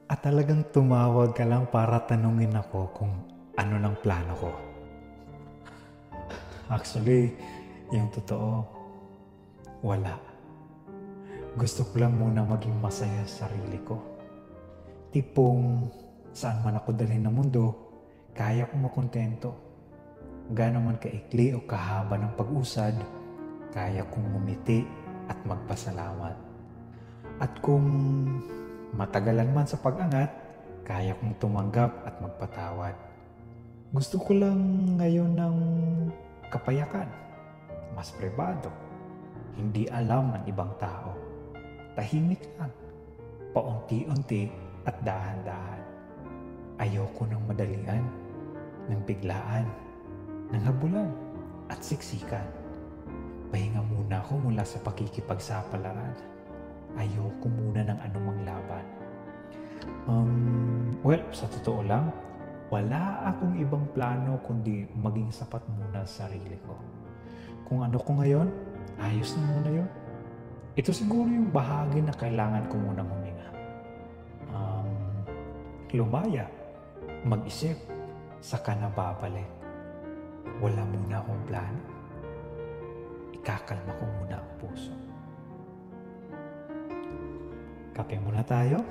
At talagang tumawag ka lang para tanungin ako kung ano ng plano ko. Actually, yung totoo, wala. Gusto ko lang muna maging masaya sa sarili ko. Tipong saan man ako dalhin ng mundo, kaya kong makontento. Gaano man kaikli o kahaba ng pag-usad, kaya kong ngumiti at magpasalamat. At kung matagalan man sa pag-angat, kaya kong tumanggap at magpatawad. Gusto ko lang ngayon ng kapayakan, mas pribado, hindi alam ng ibang tao. Tahimik lang, paunti-unti at dahan-dahan. Ayoko ng madalian, ng biglaan, ng habulan at siksikan. Pahinga muna ako mula sa pakikipagsapalaran. Ayoko muna ng anumang laban. Well, sa totoo lang, wala akong ibang plano kundi maging sapat muna sa sarili ko. Kung ano ko ngayon, ayos na muna yun. Ito siguro yung bahagi na kailangan ko munang huminga. Lumaya, mag-isip, saka na babalik. Wala muna akong plano. Ikakalma ko muna ang puso. Kape muna tayo.